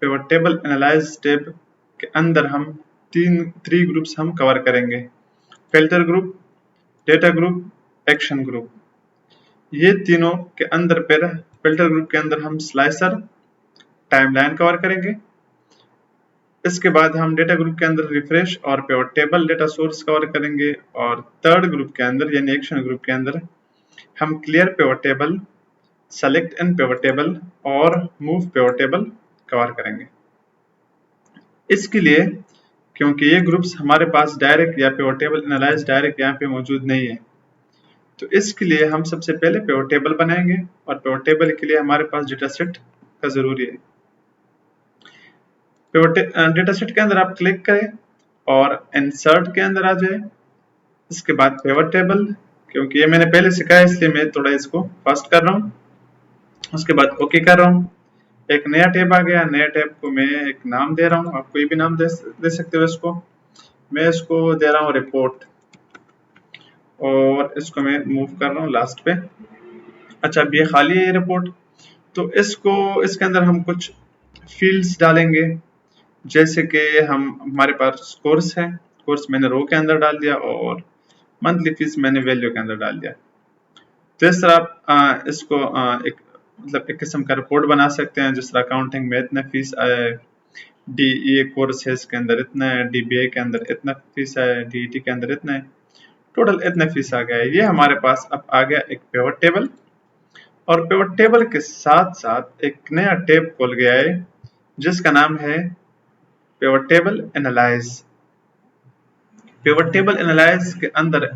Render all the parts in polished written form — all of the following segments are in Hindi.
पिवट टेबल एनालाइज टैब के अंदर हम थ्री ग्रुप्स हम कवर करेंगे, filter group, data group, action group. ये तीनों के अंदर फिल्टर ग्रुप के अंदर हम स्लाइसर, टाइमलाइन कवर करेंगे। इसके बाद हम डेटा ग्रुप के अंदर रिफ्रेश और pivot table data source cover करेंगे, और थर्ड ग्रुप के अंदर यानी एक्शन ग्रुप के अंदर हम clear pivot table, select in pivot table और मूव पिवट टेबल कवर करेंगे। इसके लिए क्योंकि ये ग्रुप्स हमारे पास डायरेक्ट या पिवट टेबल एनालाइज डायरेक्ट यहाँ पे मौजूद नहीं है, तो इसके लिए हम सबसे पहले पिवट टेबल बनाएंगे, और पिवट टेबल के लिए हमारे पास डेटा सेट का जरूरी है। पिवट डेटा सेट के अंदर आप क्लिक करें और इंसर्ट के अंदर आ जाए। इसके बाद पिवट टेबल, क्योंकि ये मैंने पहले सिखाया इसलिए मैं थोड़ा इसको फास्ट कर रहा हूँ। उसके बाद ओके कर रहा हूँ। एक नया टैब आ गया। नया टैब को मैं एक नाम दे रहा हूँ, आप कोई भी नाम दे सकते हो इसको। मैं इसको दे रहा हूँ रिपोर्ट, और इसको मैं मूव कर रहा हूँ लास्ट पे। अच्छा, अब ये खाली है ये रिपोर्ट, तो इसके अंदर हम कुछ फील्ड्स डालेंगे, जैसे कि हमारे पास कोर्स है, कोर्स मैंने रो के अंदर डाल दिया, और मंथली फीस मैंने वैल्यू के अंदर डाल दिया। तो इस तरह आप इसको एक किस्म का रिपोर्ट बना सकते हैं, जिस तरह अकाउंटिंग में इतना फीस आया है, DE कोर्स है इसके अंदर इतना है, DBA के अंदर इतना फीस आया है, DET के अंदर इतना है, टोटल इतना फीस आ गया है। ये हमारे पास अब आ गया एक पिवट टेबल, और पिवट टेबल के साथ साथ एक नया टैब खोल गया है जिसका नाम है pivot table analyse. Pivot table analyse के अंदर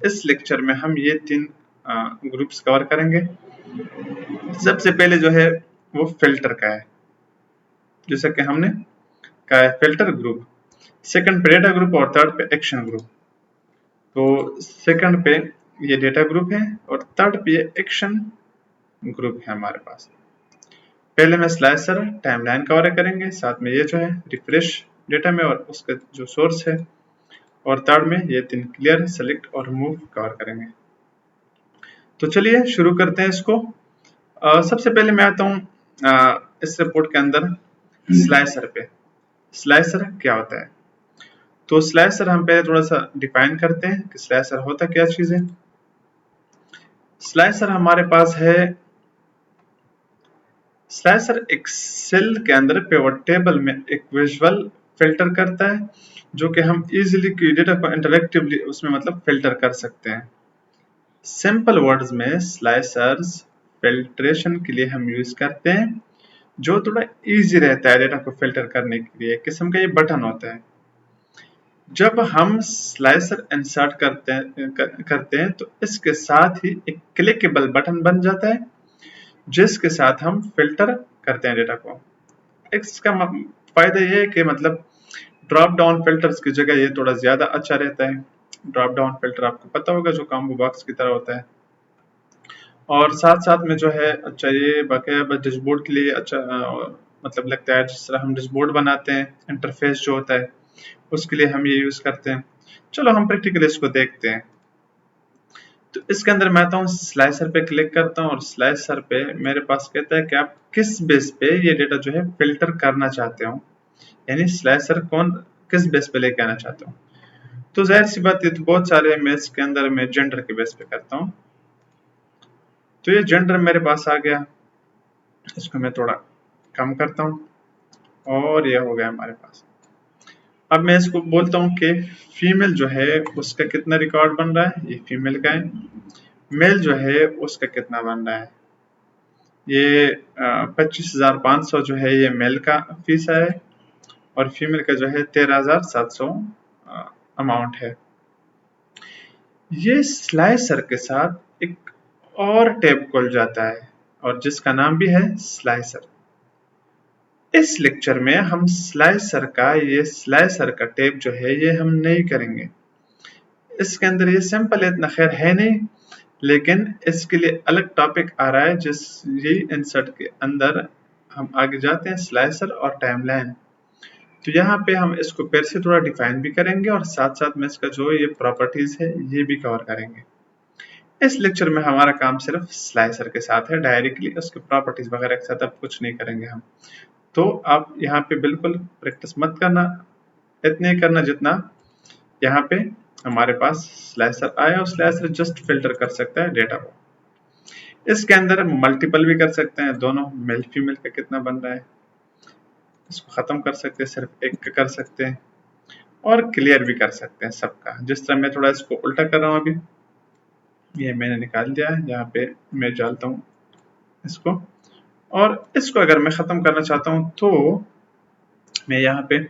इस लेक्चर में हम ये तीन ग्रुप्स कवर करेंगे। सबसे पहले जो है वो फिल्टर का है, जैसा कि हमने कहा है फिल्टर ग्रुप, सेकंड पे डेटा ग्रुप और थर्ड पे एक्शन ग्रुप। तो सेकंड पे ये डेटा ग्रुप है और थर्ड पे ये एक्शन ग्रुप है हमारे पास। पहले में स्लाइसर टाइमलाइन कवर करेंगे, साथ में ये जो है रिफ्रेश डेटा में और उसका जो सोर्स है, और थर्ड में ये तीन क्लियर, सेलेक्ट और मूव कवर करेंगे। तो चलिए शुरू करते हैं इसको। सबसे पहले मैं आता हूँ इस रिपोर्ट के अंदर स्लाइसर पे। स्लाइसर क्या होता है? तो स्लाइसर हम पहले थोड़ा सा डिफाइन करते हैं कि स्लाइसर होता क्या चीज है। स्लाइसर हमारे पास है, स्लाइसर एक सेल के अंदर पिवट टेबल में एक विजुअल फिल्टर करता है, जो कि हम इजीली डेटा को इंटरेक्टिवली उसमें मतलब फिल्टर कर सकते हैं। सिंपल वर्ड्स में स्लाइसर्स फिल्ट्रेशन के लिए हम यूज करते हैं, जो थोड़ा इजी रहता है डेटा को फिल्टर करने के लिए। किस्म का ये बटन होता है। जब हम स्लाइसर इंसर्ट करते हैं तो इसके साथ ही एक क्लिकेबल बटन बन जाता है, जिसके साथ हम फिल्टर करते हैं डेटा को। इसका फायदा ये है कि मतलब ड्रॉप डाउन फिल्टर्स की जगह ये थोड़ा ज्यादा अच्छा रहता है। ड्रॉप डाउन फिल्टर आपको पता होगा, जो कॉम्बो बॉक्स की तरह होता है। और साथ साथ में जो है अच्छा ये बाकायदा डैशबोर्ड के लिए अच्छा मतलब लगता है। जिस तरह हम डैशबोर्ड बनाते हैं, इंटरफेस जो होता है उसके लिए हम ये यूज करते हैं। चलो हम प्रैक्टिकली इसको देखते हैं। तो इसके अंदर मैं आता हूँ, स्लाइसर पे क्लिक करता हूँ, और स्लाइसर पे मेरे पास कहता है कि आप किस बेस पे ये डेटा जो है फिल्टर करना चाहते हो, यानी स्लाइसर किस बेस पे लेके आना चाहते हो। तो जाहिर सी बात, ये तो बहुत सारे मैं इसके अंदर मैं जेंडर के बेस पे करता हूँ। तो ये जेंडर मेरे पास आ गया, इसको मैं थोड़ा कम करता हूँ, और ये हो गया हमारे पास। अब मैं इसको बोलता हूँ कि फीमेल जो है उसका कितना रिकॉर्ड बन रहा है, ये फीमेल का है। मेल जो है उसका कितना बन रहा है, ये 25,500 जो है ये मेल का फीस है, और फीमेल का जो है 13,700 अमाउंट है। ये स्लाइसर के साथ एक और टैब खुल जाता है, और जिसका नाम भी है स्लाइसर। इस लेक्चर में हम स्लाइसर का टैब जो है ये हम नहीं करेंगे। इसके अंदर ये सिंपल इतना खैर है नहीं, लेकिन इसके लिए अलग टॉपिक आ रहा है, ये इंसर्ट के अंदर हम आगे जाते हैं, स्लाइसर और टाइमलाइन। तो यहाँ पे हम इसको फिर से थोड़ा डिफाइन भी करेंगे, और साथ साथ में इसका जो ये प्रॉपर्टीज है ये भी कवर करेंगे। इस लेक्चर में हमारा काम सिर्फ स्लाइसर के साथ है, डायरेक्टली उसके प्रॉपर्टीज वगैरह के साथ अब कुछ नहीं करेंगे हम। तो आप यहाँ पे बिल्कुल प्रैक्टिस मत करना, इतने ही करना जितना यहाँ पे हमारे पास स्लाइसर आया और स्लाइसर जस्ट फिल्टर कर सकता है डेटा को। इसके अंदर हम मल्टीपल भी कर सकते हैं, दोनों मेल फीमेल का कितना बन रहा है इसको खत्म कर सकते हैं, सिर्फ एक का कर सकते हैं, और क्लियर भी कर सकते हैं सबका। जिस तरह मैं थोड़ा इसको उल्टा कर रहा हूँ अभी, ये मैंने निकाल दिया है, यहाँ पे मैं डालता हूँ इसको, और इसको अगर मैं खत्म करना चाहता हूँ तो मैं यहाँ पे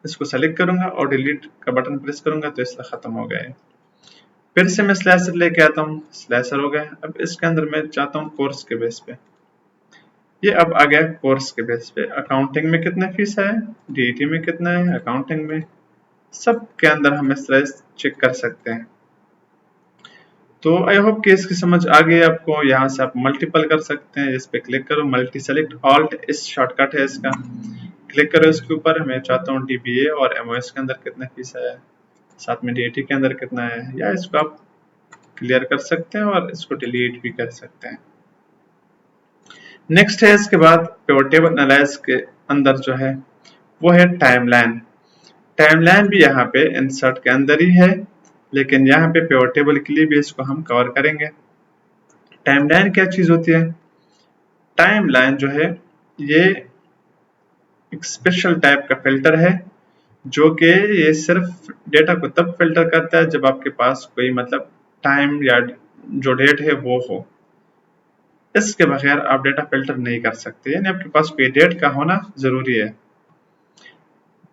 इसको सेलेक्ट करूंगा और डिलीट का बटन प्रेस करूंगा तो इसका खत्म हो गया है। फिर से मैं स्लाइसर लेके आता हूँ, स्लाइसर हो गया। अब इसके अंदर मैं चाहता हूँ कोर्स के बेस पे, ये अब आ गया कोर्स के बेस पे। अकाउंटिंग में कितना फीस है, डीईटी में कितना है, अकाउंटिंग में, सब के अंदर हम इस तरह चेक कर सकते हैं। तो आई होप कि इसकी समझ आ गई आपको। यहाँ से आप मल्टीपल कर सकते हैं, इस पे क्लिक करो, मल्टी सेलेक्ट ऑल्ट, इस शॉर्टकट है इसका, क्लिक करो इसके ऊपर। मैं चाहता हूँ डीबीए और एमओएस के अंदर कितना फीस है, साथ में डीईटी के अंदर कितना है, या इसको आप क्लियर कर सकते हैं और इसको डिलीट भी कर सकते हैं। नेक्स्ट है इसके बाद पिवट टेबल एनालाइज के अंदर जो है वो है टाइमलाइन। टाइमलाइन भी यहाँ पे इंसर्ट के अंदर ही है, लेकिन यहाँ पे पिवट टेबल के लिए भी इसको हम कवर करेंगे। टाइमलाइन क्या चीज होती है? टाइमलाइन जो है ये एक स्पेशल टाइप का फिल्टर है, जो कि ये सिर्फ डेटा को तब फिल्टर करता है जब आपके पास कोई मतलब टाइम या जो डेट है वो हो। इसके बगैर आप डेटा फिल्टर नहीं कर सकते, यानी आपके पास कोई डेट का होना जरूरी है।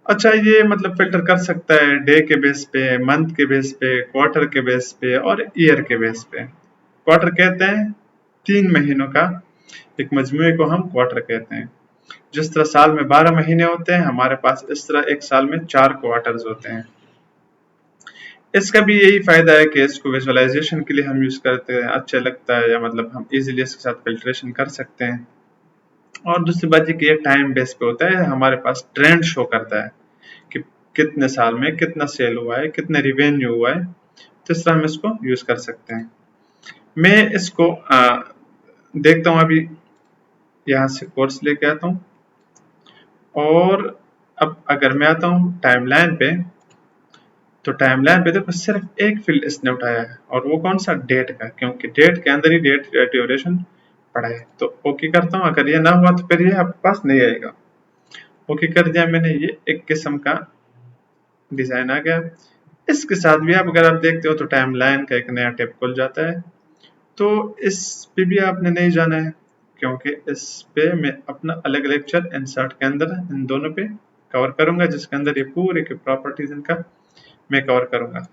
अच्छा, ये मतलब फिल्टर कर सकता है डे के बेस पे, मंथ के बेस पे, क्वार्टर के बेस पे और ईयर के बेस पे। क्वार्टर कहते हैं 3 महीनों का एक मजमूए को हम क्वार्टर कहते हैं। जिस तरह साल में 12 महीने होते हैं, हमारे पास इस तरह एक साल में 4 क्वार्टर्स होते हैं। इसका भी यही फायदा है कि इसको विजुअलाइजेशन के लिए हम यूज करते हैं, अच्छा लगता है, या मतलब हम इजीली इसके साथ फिल्ट्रेशन कर सकते हैं। और दूसरी बात ये कि ये टाइम बेस पे होता है, हमारे पास ट्रेंड शो करता है कि कितने साल में कितना सेल हुआ है, कितने रिवेन्यू हुआ है। तो इस तरह हम इसको यूज कर सकते हैं। मैं इसको देखता हूँ अभी, यहाँ से कोर्स लेके आता हूँ, और अब अगर मैं आता हूँ टाइमलाइन पे, तो टाइमलाइन पे देखो सिर्फ एक फील्ड इसने उठाया है, और वो कौन सा, डेट का, क्योंकि डेट के अंदर ही डेट ड्यूरेशन पड़ा है। तो ओके करता हूँ, अगर ये ना हुआ तो फिर ये आपके पास नहीं आएगा। ओके कर दिया मैंने, ये एक किस्म का डिजाइन आ गया। इसके साथ भी आप अगर आप देखते हो तो टाइमलाइन का एक नया टैब खुल जाता है। तो इस पे भी आपने नहीं जाना है, क्योंकि इस पे मैं अपना अलग लेक्चर इंसर्ट के अंदर इन दोनों पे कवर करूंगा, जिसके अंदर ये पूरे के प्रॉपर्टीज इनका मैं कवर करूंगा।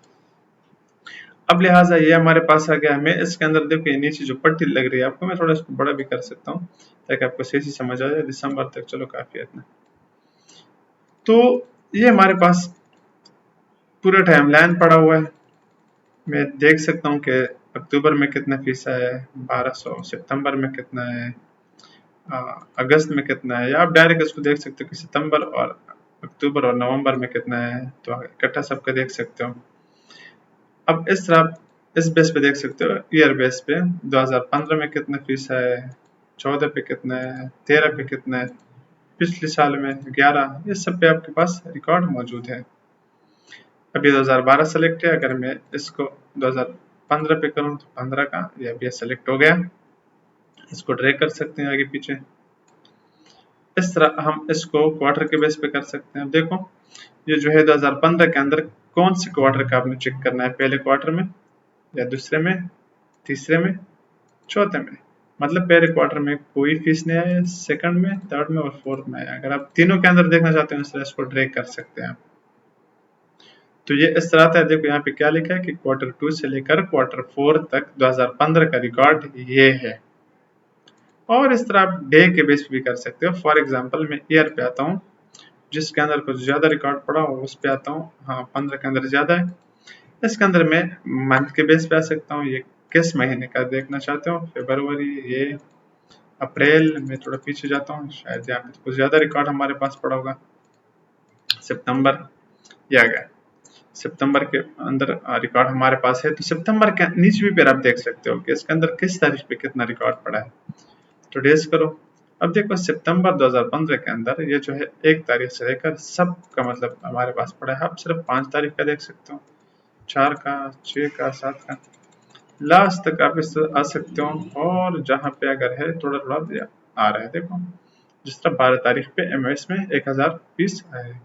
अब लिहाजा ये हमारे पास आ गया। मैं इसके अंदर देखो, ये नीचे जो पट्टी लग रही है आपको, मैं थोड़ा इसको बड़ा भी कर सकता हूँ ताकि आपको सही से समझ आ जाए। दिसंबर तक चलो काफी है इतना। तो ये हमारे पास पूरा टाइमलाइन पड़ा हुआ है। मैं देख सकता हूँ कि अक्टूबर में कितना फीसा है, 1200, सितंबर में कितना है, अगस्त में कितना है, या आप डायरेक्ट इसको देख सकते हो कि सितंबर और अक्टूबर और नवंबर में कितना है, तो इकट्ठा सबका देख सकते हो। अब इस तरह इस बेस पे देख सकते हो, ईयर बेस पे 2015 में कितना फीसा है, 14 पे कितना है, 13 पे कितना है, पिछले साल में 11, ये सब पे आपके पास रिकॉर्ड मौजूद है। अभी 2012 सेलेक्ट है, अगर मैं इसको 2015 पे करूँ तो 15 का ये अभी सेलेक्ट हो गया। इसको ड्रैग कर सकते हैं आगे पीछे। इस तरह हम इसको क्वार्टर के बेस पे कर सकते हैं। देखो ये जो है 2015 के अंदर कौन से क्वार्टर का आपने चेक करना है, पहले क्वार्टर में या दूसरे में, तीसरे में, चौथे में। मतलब पहले क्वार्टर में कोई फीस नहीं आया, सेकंड में, थर्ड में और फोर्थ में आया। अगर आप तीनों के अंदर देखना चाहते हैं, इस तरह इसको ड्रैग कर सकते हैं आप। तो ये इस तरह था। देखो यहाँ पे क्या लिखा है कि क्वार्टर 2 से लेकर क्वार्टर 4 तक 2015 का रिकॉर्ड ये है। और इस तरह आप डे के बेस पे भी कर सकते हो। फॉर एग्जांपल मैं ईयर पे आता हूँ, जिसके अंदर कुछ ज्यादा रिकॉर्ड पड़ा हो उस पे आता हूँ। हाँ, 15 के अंदर ज्यादा है। इसके अंदर मैं मंथ के बेस पे आ सकता हूँ, ये किस महीने का देखना चाहते हो, फरवरी, ये अप्रैल। मैं थोड़ा पीछे जाता हूँ, शायद यहाँ पे कुछ ज्यादा रिकॉर्ड हमारे पास पड़ा होगा। सितंबर, ये आ गया। सितंबर के अंदर रिकॉर्ड हमारे पास है। तो सितंबर के नीचे भी फिर आप देख सकते हो कि इसके अंदर किस तारीख पे कितना रिकॉर्ड पड़ा है। तो डेज करो, अब देखो सितंबर 2015 के अंदर ये जो है 1 तारीख से लेकर सब का मतलब हमारे पास पड़ा है। आप सिर्फ 5 तारीख का देख सकते हो, 4 का, 6 का, 7 का, लास्ट तक आप इस आ सकते हो। और जहाँ पे अगर है थोड़ा थोड़ा आ रहा है, देखो जिस तरह 12 तारीख पे एमओएस में 1000 पीस आए हैं।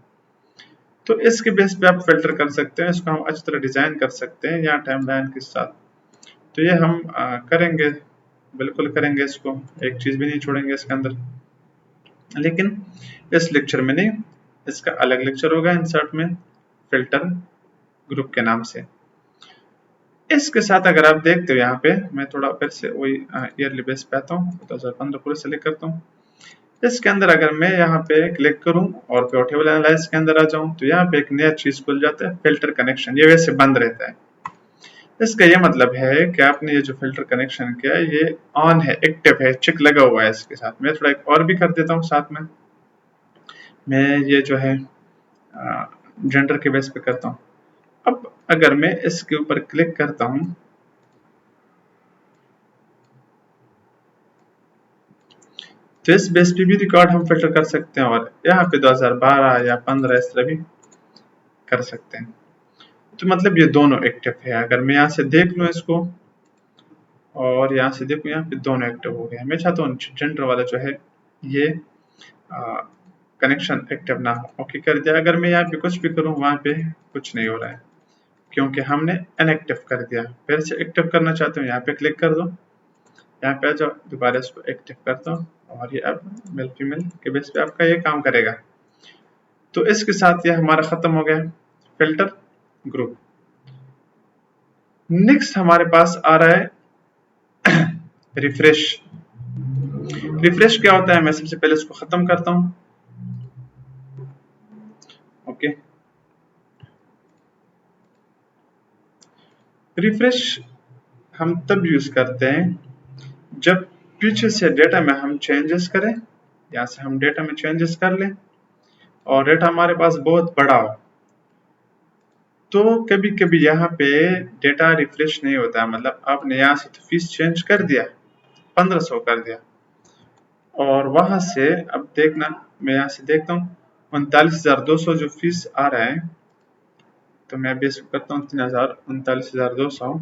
तो इसके बेस पे आप फिल्टर कर सकते हैं, इसको हम अच्छी तरह डिजाइन कर सकते हैं यहाँ टाइमलाइन के साथ। तो ये हम करेंगे, बिल्कुल करेंगे इसको, एक चीज भी नहीं छोड़ेंगे इसके अंदर। लेकिन इस लेक्चर में नहीं, इसका अलग लेक्चर होगा इंसर्ट में फिल्टर ग्रुप के नाम से। इसके साथ अगर आप देखते हो यहाँ पे, मैं थोड़ा फिर से वही ईयरली बेस पे आता हूँ, 2015 पूरे सेलेक्ट करता हूँ। इसके अंदर अगर मैं यहाँ पे क्लिक करूँ और पिवटेबल एनालाइज के अंदर आ जाऊँ, तो यहाँ पे एक नया चीज खुल जाता है, फिल्टर कनेक्शन। ये वैसे बंद रहता है। इसका ये मतलब है कि आपने ये जो फिल्टर कनेक्शन किया है ये ऑन है, एक्टिव है, चेक लगा हुआ है इसके साथ। मैं थोड़ा एक और भी कर देता हूँ साथ में, मैं ये जो है जेंडर के बेस पे करता हूँ। अब अगर मैं इसके ऊपर क्लिक करता हूँ, तो इस बेस पे भी रिकॉर्ड हम फिल्टर कर सकते हैं और यहाँ पे 2012 या 15 इस तरह भी कर सकते हैं। तो मतलब ये दोनों एक्टिव है। अगर मैं यहाँ से देख लूँ इसको और यहाँ से देखूँ, यहाँ पे दोनों एक्टिव हो गए हैं। मैं चाहता हूँ जेंडर वाला जो है ये कनेक्शन एक्टिव ना हो, ओके कर दिया। अगर मैं यहाँ पे कुछ भी करूँ वहाँ पे कुछ नहीं हो रहा है क्योंकि हमने इनएक्टिव कर दिया। फिर से एक्टिव करना चाहते हो, यहाँ पे क्लिक कर दो, यहाँ पे आ जाओ, दोबारा इसको एक्टिव कर दो और ये अब मेल फीमेल के बेस पे आपका ये काम करेगा। तो इसके साथ ये हमारा खत्म हो गया फिल्टर ग्रुप। नेक्स्ट हमारे पास आ रहा है रिफ्रेश। रिफ्रेश क्या होता है, मैं सबसे पहले इसको खत्म करता हूं, ओके। रिफ्रेश हम तब यूज करते हैं जब पीछे से डेटा में हम चेंजेस करें, यहाँ से हम डेटा में चेंजेस कर लें और डेटा हमारे पास बहुत बड़ा हो। तो कभी कभी यहाँ पे डेटा रिफ्रेश नहीं होता है, मतलब आपने यहाँ से तो फीस चेंज कर दिया, 1500 कर दिया, और वहां से अब देखना, मैं यहाँ से देखता हूँ 39,200 जो फीस आ रहा है, तो मैं अभी इसको करता हूँ 39,200,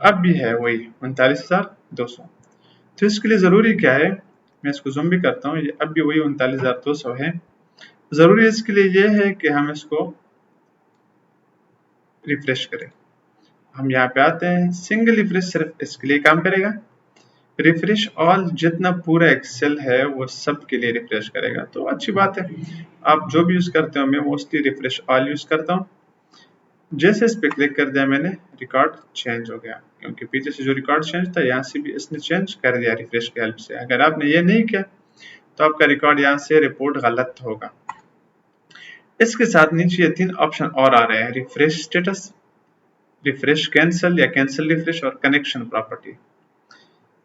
अब भी है वही 39,200। तो इसके लिए जरूरी क्या है, मैं इसको जूम भी करता हूँ, ये अब भी वही 39,200 है। जरूरी इसके लिए ये है कि हम इसको रिफ्रेश करें। हम यहाँ पे आते हैं, सिंगल रिफ्रेश सिर्फ इसके लिए काम करेगा। रिफ्रेश ऑल जितना पूरा एक्सेल है वो सब के लिए रिफ्रेश करेगा, तो अच्छी बात है। आप जो भी यूज करते हो, मैं मोस्टली रिफ्रेश ऑल यूज करता हूँ। जैसे इस पे क्लिक कर दिया मैंने, रिकॉर्ड चेंज हो गया, क्योंकि पीछे से जो रिकॉर्ड चेंज था यहाँ से भी इसने चेंज कर दिया रिफ्रेश की हेल्प से। अगर आपने ये नहीं किया तो आपका रिकॉर्ड यहाँ से रिपोर्ट गलत होगा। इसके साथ नीचे ये 3 ऑप्शन और आ रहे हैं, रिफ्रेश स्टेटस, रिफ्रेश कैंसल या कैंसल रिफ्रेश और कनेक्शन प्रॉपर्टी।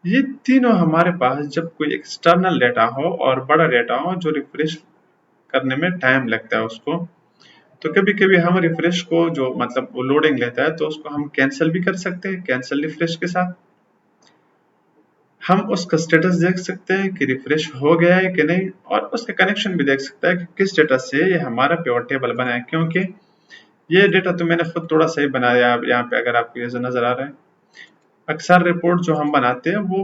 ये तीनों हमारे पास जब कोई एक्सटर्नल डेटा हो और बड़ा डेटा हो जो रिफ्रेश करने में टाइम लगता है उसको, तो कभी कभी हम रिफ्रेश को जो मतलब वो लोडिंग लेता है तो उसको हम कैंसिल भी कर सकते हैं। कैंसिल रिफ्रेश के साथ हम उसका स्टेटस देख सकते हैं कि रिफ्रेश हो गया है कि नहीं, और उसका कनेक्शन भी देख सकता है कि किस स्टेटस से ये हमारा पिवट टेबल बना है। क्योंकि ये डेटा तो मैंने खुद थोड़ा सही बनाया, यहाँ पे अगर आपको ये नजर आ रहा है, अक्सर रिपोर्ट जो हम बनाते हैं वो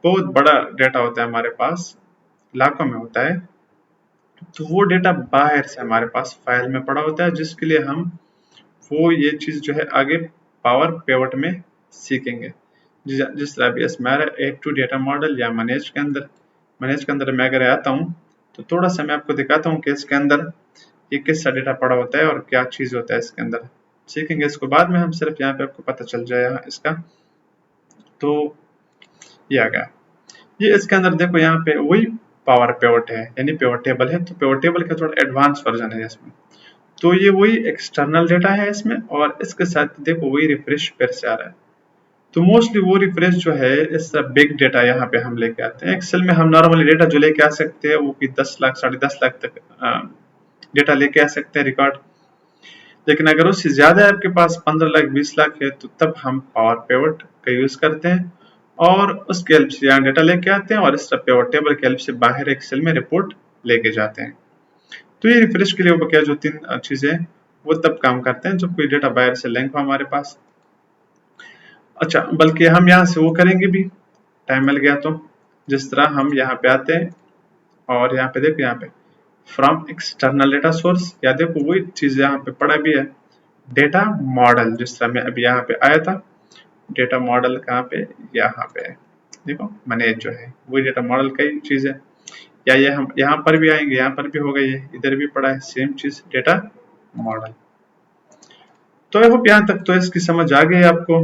बहुत बड़ा डेटा होता है हमारे पास, लाखों में होता है, तो वो डेटा बाहर से हमारे पास फाइल में पड़ा होता है, जिसके लिए हम वो ये चीज जो है आगे पावर पिवट में सीखेंगे। जिस तरह भी इसमें एड टू डेटा मॉडल या मैनेज के अंदर मैं अगर आता हूँ तो थोड़ा सा मैं आपको दिखाता हूँ कि इसके अंदर ये किस सा डेटा पड़ा होता है और क्या चीज होता है इसके अंदर। सीखेंगे इसको बाद में हम, सिर्फ यहाँ पे आपको पता चल जाएगा इसका। तो ये आ गया, ये इसके अंदर देखो यहाँ पे वही पावर पिवट है, यानी पिवट टेबल है, तो पिवट टेबल का थोड़ा एडवांस वर्जन है इसमें। तो ये वही एक्सटर्नल डेटा है इसमें, और इसके साथ देखो वही रिफ्रेश फिर से आ रहा है। तो मोस्टली वो रिफ्रेश जो है इस बिग डेटा यहाँ पे हम लेके आते हैं। एक्सेल में हम नॉर्मली डेटा जो लेके आ सकते हैं वो कि 10 लाख 10.5 लाख तक डेटा लेके आ सकते हैं रिकॉर्ड। लेकिन अगर उससे ज्यादा है आपके पास 15 लाख 20 लाख है, तो तब हम पावर पिवट का यूज करते हैं और उसके हेल्प से यहाँ डेटा लेके आते हैं और इस तरह पिवट टेबल की हेल्प से बाहर एक सेल में रिपोर्ट लेके जाते हैं। तो ये रिफ्रेश के लिए वो क्या जो तीन चीजें वो तब काम करते हैं जब कोई डेटा बाहर से लिंक हो हमारे पास। अच्छा, बल्कि हम यहाँ से वो करेंगे भी, टाइम मिल गया तो। जिस तरह हम यहाँ पे आते हैं और यहाँ पे देखो, यहाँ पे फ्रॉम एक्सटर्नल डेटा सोर्स, या देखो वही चीज यहाँ पे पड़ा भी है, डेटा मॉडल। जिस तरह मैं अभी यहाँ पे आया था, डेटा मॉडल कहाँ पे, यहाँ पे है, देखो मैनेज जो है वही डेटा मॉडल का ही चीज है। या ये हम यहाँ पर भी आएंगे, यहाँ पर भी होगा, ये इधर भी पड़ा है सेम चीज, डेटा मॉडल। तो आई होप यहाँ तक तो इसकी समझ आ गई आपको।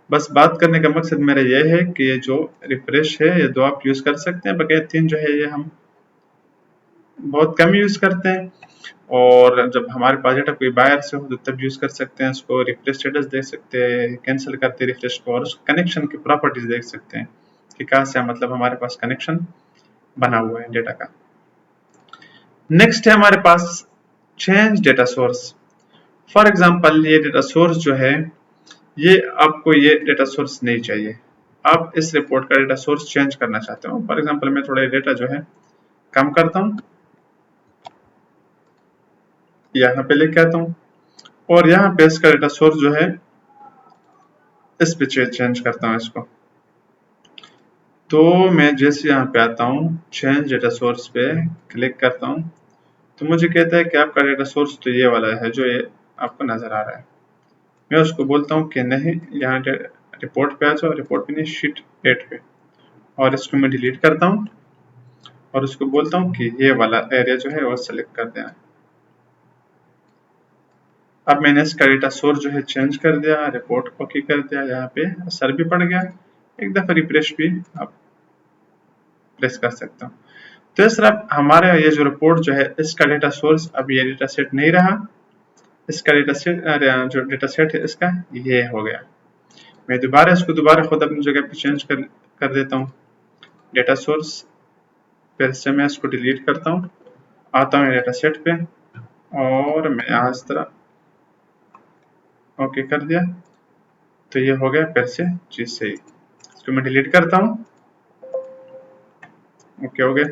बस बात करने का मकसद मेरा यह है कि ये जो रिफ्रेश है ये दो आप यूज कर सकते हैं, बगैर तीन जो है ये हम बहुत कम यूज करते हैं। और जब हमारे पास डेटा कोई बाहर से हो तो तब यूज कर सकते हैं उसको। रिफ्रेश स्टेटस देख सकते हैं, कैंसिल करते रिफ्रेश को, और उस कनेक्शन की प्रॉपर्टीज देख सकते हैं कि कहाँ से मतलब हमारे पास कनेक्शन बना हुआ है डेटा का। नेक्स्ट है हमारे पास change data source. For example ये डेटा सोर्स जो है, ये आपको ये डेटा सोर्स नहीं चाहिए, आप इस रिपोर्ट का डेटा सोर्स चेंज करना चाहते हो। फॉर एग्जाम्पल मैं थोड़ा डेटा जो है कम करता हूँ, यहाँ पे लेके आता हूँ और यहाँ पे इसका डेटा सोर्स जो है इस पे चेंज करता हूँ इसको। तो मैं जैसे यहाँ पे आता हूँ, चेंज डेटा सोर्स पे क्लिक करता हूँ, तो मुझे कहता है कि आपका डेटा सोर्स तो ये वाला है जो ये आपको नजर आ रहा है। मैं उसको बोलता हूँ कि नहीं, यहाँ रिपोर्ट पे आ जाओ, रिपोर्ट पे नहीं, शीट 8 पे, और इसको मैं डिलीट करता हूँ और उसको बोलता हूँ कि ये वाला एरिया जो है वो सेलेक्ट कर देना। अब मैंने इसका डेटा सोर्स जो है चेंज कर दिया, रिपोर्ट कॉपी कर दिया, यहाँ पे असर भी पड़ गया। एक दफा रिफ्रेश भी आप प्रेस कर सकते हो। तो इस तरह हमारे ये जो रिपोर्ट जो है इसका डेटा सोर्स अब ये डेटा सेट नहीं रहा, इसका डेटा सेट जो डेटा सेट है इसका ये हो गया। मैं दोबारा इसको दोबारा खुद अपनी जगह पे चेंज कर देता हूँ। डेटा सोर्स, फिर से मैं इसको डिलीट करता हूँ, आता हूँ डेटा सेट पे और मैं यहाँ इस तरह ओके कर दिया, तो ये हो गया फिर से चीज सही। इसको मैं डिलीट करता हूँ, ओके हो गया।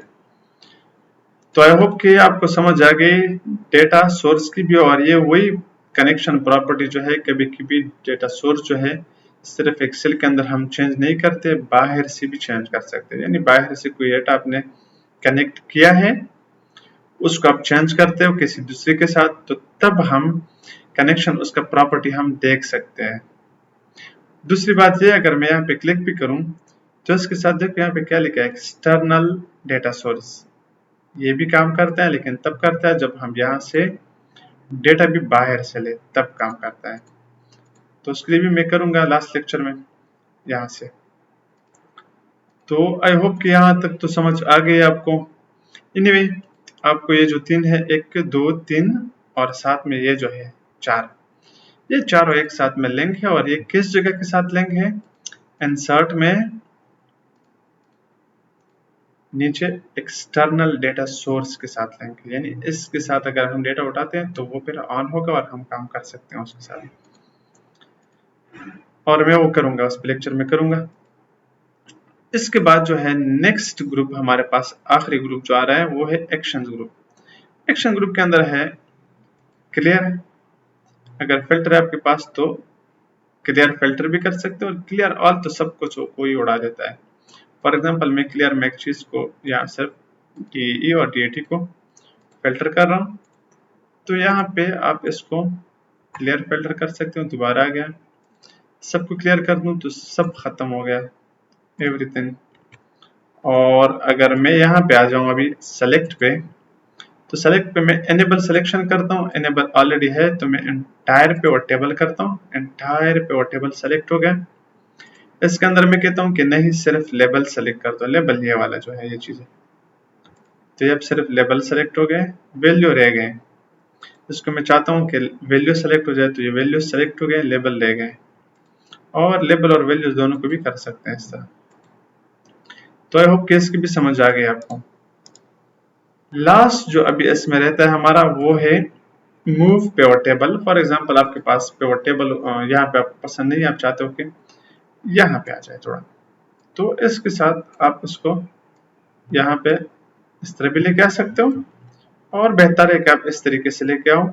तो आई होप कि आपको समझ आ गई डेटा सोर्स की भी। और ये वही कनेक्शन प्रॉपर्टी जो है, कभी कभी डेटा सोर्स जो है सिर्फ एक्सेल के अंदर हम चेंज नहीं करते, बाहर से भी चेंज कर सकते हैं। यानी बाहर से कोई डेटा आपने कनेक्ट किया है, उसको आप चेंज करते हो किसी दूसरे के साथ, तो तब हम कनेक्शन उसका प्रॉपर्टी हम देख सकते हैं। दूसरी बात ये, अगर मैं यहाँ पे क्लिक भी करूं तो इसके साथ देखो यहाँ पे क्या लिखा है, एक्सटर्नल डेटा सोर्स। ये भी काम करता है, लेकिन तब करता है जब हम यहाँ से डेटा भी बाहर से ले, तब काम करता है। तो उसके लिए भी मैं करूंगा लास्ट लेक्चर में यहाँ से। तो आई होप कि यहाँ तक तो समझ आ गई आपको। एनीवे, आपको ये जो तीन है, 1 2 3 और साथ में ये जो है 4, ये चारों एक साथ में लिंक है। और ये किस जगह के साथ लिंक है, इंसर्ट में नीचे एक्सटर्नल डेटा सोर्स के साथ लिंक है। यानी इसके साथ अगर हम डेटा उठाते हैं तो वो फिर ऑन होगा और हम काम कर सकते हैं उसके साथ। और मैं वो करूंगा, उस लेक्चर में करूंगा। इसके बाद जो है नेक्स्ट ग्रुप हमारे पास, आखिरी ग्रुप जो आ रहा है वो है एक्शन ग्रुप। एक्शन ग्रुप के अंदर है क्लियर, अगर फिल्टर है आपके पास तो क्लियर फिल्टर भी कर सकते हो, और क्लियर ऑल तो सब कुछ कोई उड़ा देता है। फॉर एग्जांपल मैं क्लियर मैक्सिस को यहाँ सिर्फ DE और DAT को फिल्टर कर रहा हूँ, तो यहाँ पे आप इसको क्लियर फिल्टर कर सकते हो। दोबारा आ गया, सबको क्लियर कर दूं तो सब खत्म हो गया, एवरीथिंग। और अगर मैं यहाँ पे आ जाऊँ अभी सेलेक्ट पे, तो सेलेक्ट पे मैं एनेबल सिलेक्शन करता हूँ, एनेबल ऑलरेडी है तो मैं एंटायर पे और टेबल करता हूँ, एंटायर पे और टेबल सेलेक्ट हो गया। इसके अंदर मैं कहता हूँ कि नहीं, सिर्फ लेबल सेलेक्ट कर दो, लेबल ये वाला जो है ये चीज है। तो ये अब सिर्फ लेबल सेलेक्ट हो गए, वैल्यू रह गए। इसको मैं चाहता हूँ कि वैल्यू सेलेक्ट हो जाए, तो ये वैल्यू सेलेक्ट हो गए, लेबल रह गए। और लेबल और वैल्यूज दोनों को भी कर सकते हैं इस तरह। तो आई होप कि इसकी भी समझ आ गई आपको। लास्ट जो अभी इसमें रहता है हमारा वो है move pivot table. For example आपके पास पिवट टेबल यहाँ पे आपको पसंद नहीं है, आप चाहते हो कि यहाँ पे आ जाए थोड़ा, तो इसके साथ आप उसको यहाँ पे इस तरह भी लेके आ सकते हो, और बेहतर है कि आप इस तरीके से लेके आओ।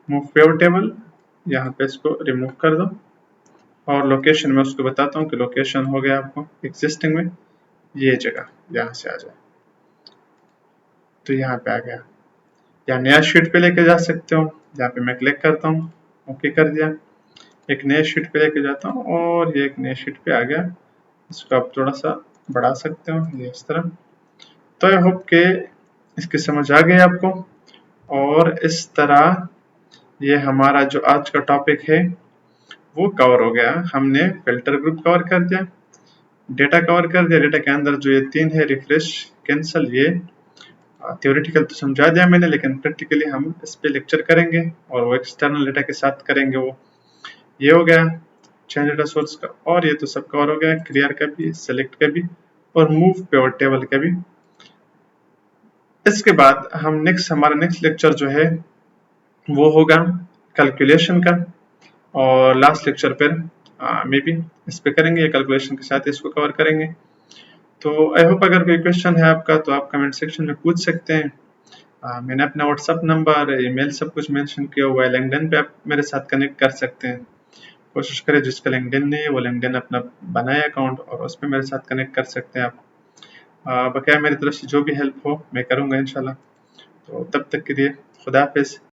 मूव पिवट टेबल, यहाँ पे इसको रिमूव कर दो, और लोकेशन में उसको बताता हूँ कि लोकेशन हो गया आपको एग्जिस्टिंग में ये जगह, यहाँ से आ जाए तो यहाँ पे आ गया। या नया शीट पे लेके जा सकते हो, यहाँ पे मैं क्लिक करता हूँ, ओके कर दिया, एक नए शीट पे लेके जाता हूँ और ये एक नए शीट पे आ गया। इसको आप थोड़ा सा बढ़ा सकते हो ये इस तरह। तो आई होप के इसकी समझ आ गई आपको, और इस तरह ये हमारा जो आज का टॉपिक है वो कवर हो गया। हमने फिल्टर ग्रुप कवर कर दिया, डेटा कवर कर दिया, डेटा के अंदर जो ये 3 है रिफ्रेश, कैंसल, ये थ्योरेटिकल तो समझा दिया मैंने, लेकिन प्रैक्टिकली हम इस पे लेक्चर करेंगे और वो एक्सटर्नल डेटा के साथ करेंगे। वो ये हो गया चेंज डेटा सोर्स का, और ये तो सब कवर हो गया, क्लियर का भी, सेलेक्ट का भी, और मूव पिवट टेबल का भी। इसके बाद हम हमारा नेक्स्ट लेक्चर जो है वो होगा कैलकुलेशन का, और लास्ट लेक्चर पर मे बी इस पे करेंगे, कैलकुलेशन के साथ इसको कवर करेंगे। तो आई होप अगर कोई क्वेश्चन है आपका तो आप कमेंट सेक्शन में पूछ सकते हैं। मैंने अपना व्हाट्सअप नंबर, ईमेल सब कुछ मेंशन किया हुआ है। लिंक्डइन पे आप मेरे साथ कनेक्ट कर सकते हैं। कोशिश करें जिसका लिंक्डइन नहीं है वो लिंक्डइन अपना बनाए अकाउंट, और उस पर मेरे साथ कनेक्ट कर सकते हैं आप। बकाया मेरी तरफ से जो भी हेल्प हो मैं करूँगा इंशाल्लाह। तो तब तक के लिए खुदा हाफिज़।